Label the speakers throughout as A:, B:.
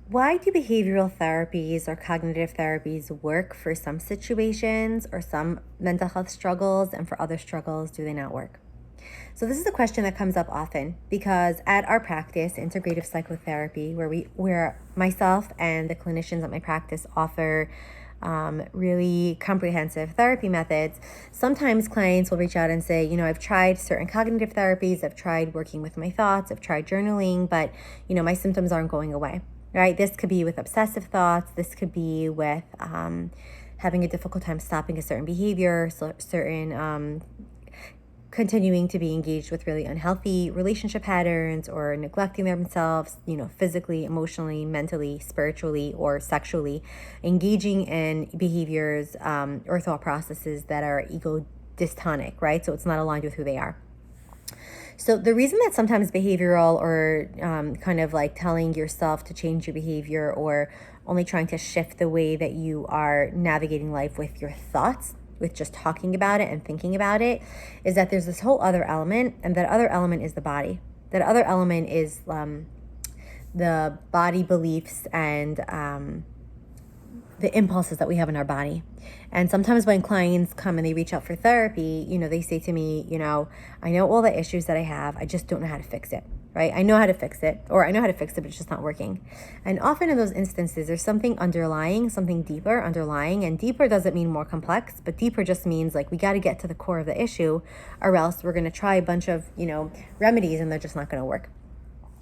A: Why do behavioral therapies or cognitive therapies work for some situations or some mental health struggles, and for other struggles, do they not work? So this is a question that comes up often because at our practice, integrative psychotherapy, where myself and the clinicians at my practice offer really comprehensive therapy methods, sometimes clients will reach out and say, I've tried certain cognitive therapies, I've tried working with my thoughts, I've tried journaling, but my symptoms aren't going away. Right? This could be with obsessive thoughts. This could be with having a difficult time stopping a certain behavior, certain continuing to be engaged with really unhealthy relationship patterns, or neglecting themselves, physically, emotionally, mentally, spiritually, or sexually, engaging in behaviors or thought processes that are ego dystonic, right? So it's not aligned with who they are. So the reason that sometimes behavioral or kind of like telling yourself to change your behavior, or only trying to shift the way that you are navigating life with your thoughts, with just talking about it and thinking about it, is that there's this whole other element, and that other element is the body. That other element is the body beliefs and the impulses that we have in our body. And sometimes when clients come and they reach out for therapy, they say to me, I know all the issues that I have, I just don't know how to fix it, right? I know how to fix it, or I know how to fix it, but it's just not working. And often in those instances, there's something underlying, something deeper underlying. And deeper doesn't mean more complex, but deeper just means like we got to get to the core of the issue, or else we're going to try a bunch of, remedies and they're just not going to work.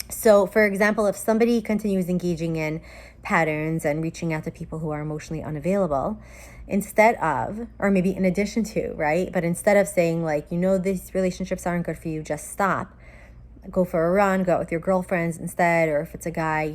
A: So, for example, if somebody continues engaging in patterns and reaching out to people who are emotionally unavailable, instead of, or maybe in addition to, right? But instead of saying like, these relationships aren't good for you, just stop. Go for a run, go out with your girlfriends instead. Or if it's a guy,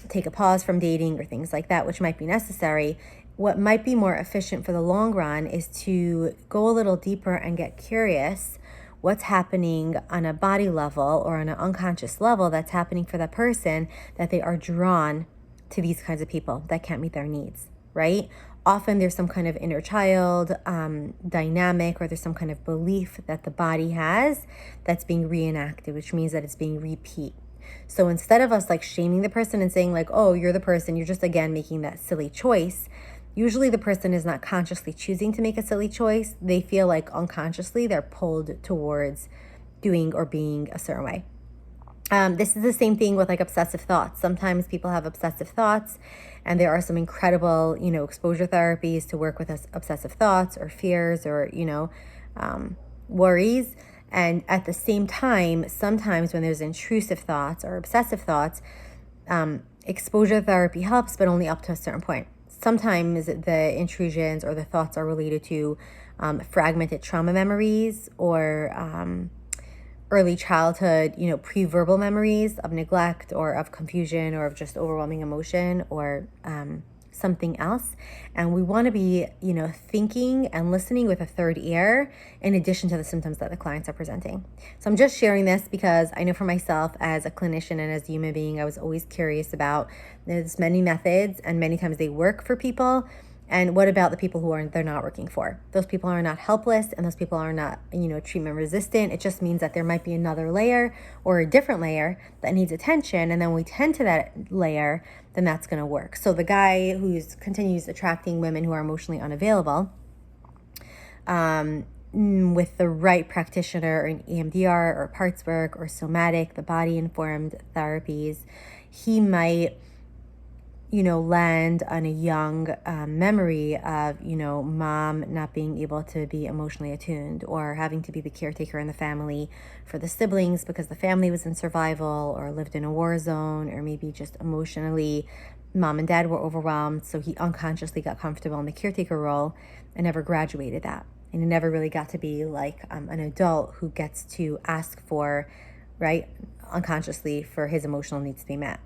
A: take a pause from dating or things like that, which might be necessary. What might be more efficient for the long run is to go a little deeper and get curious what's happening on a body level or on an unconscious level that's happening for that person, that they are drawn to these kinds of people that can't meet their needs, right? Often there's some kind of inner child dynamic, or there's some kind of belief that the body has that's being reenacted, which means that it's being repeat. So instead of us like shaming the person and saying like, oh, you're the person, you're just again making that silly choice, usually the person is not consciously choosing to make a silly choice. They feel like unconsciously they're pulled towards doing or being a certain way. This is the same thing with like obsessive thoughts. Sometimes people have obsessive thoughts, and there are some incredible, exposure therapies to work with obsessive thoughts or fears or, worries. And at the same time, sometimes when there's intrusive thoughts or obsessive thoughts, exposure therapy helps, but only up to a certain point. Sometimes the intrusions or the thoughts are related to fragmented trauma memories, or early childhood, pre-verbal memories of neglect or of confusion or of just overwhelming emotion, or something else. And we want to be, thinking and listening with a third ear in addition to the symptoms that the clients are presenting. So I'm just sharing this because I know for myself as a clinician and as a human being, I was always curious about, there's many methods and many times they work for people. And what about the people who they're not working for? Those people are not helpless, and those people are not, treatment resistant. It just means that there might be another layer or a different layer that needs attention. And then when we tend to that layer, then that's going to work. So the guy who continues attracting women who are emotionally unavailable, with the right practitioner in EMDR or parts work or somatic, the body informed therapies, he might land on a young memory of, mom not being able to be emotionally attuned, or having to be the caretaker in the family for the siblings because the family was in survival or lived in a war zone, or maybe just emotionally mom and dad were overwhelmed. So he unconsciously got comfortable in the caretaker role and never graduated that. And he never really got to be like an adult who gets to ask for, right, unconsciously for his emotional needs to be met,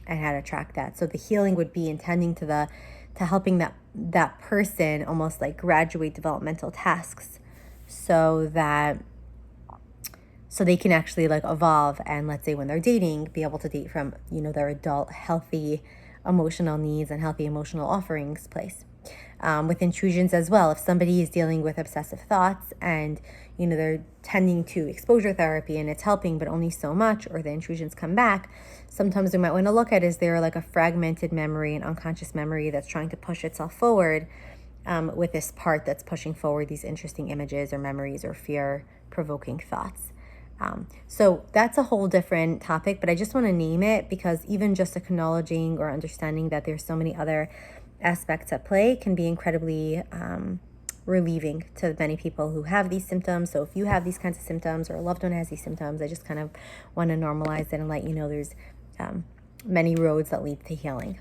A: and how to track that. So the healing would be intending to helping that person almost like graduate developmental tasks, so they can actually like evolve, and let's say when they're dating, be able to date from their adult healthy emotional needs and healthy emotional offerings place. with intrusions as well. If somebody is dealing with obsessive thoughts and, they're tending to exposure therapy and it's helping, but only so much, or the intrusions come back, sometimes we might want to look at, is there like a fragmented memory, an unconscious memory that's trying to push itself forward, with this part that's pushing forward these interesting images or memories or fear-provoking thoughts. So that's a whole different topic, but I just want to name it because even just acknowledging or understanding that there's so many other aspects at play can be incredibly relieving to many people who have these symptoms. So if you have these kinds of symptoms or a loved one has these symptoms, I just kind of want to normalize it and let you know there's many roads that lead to healing.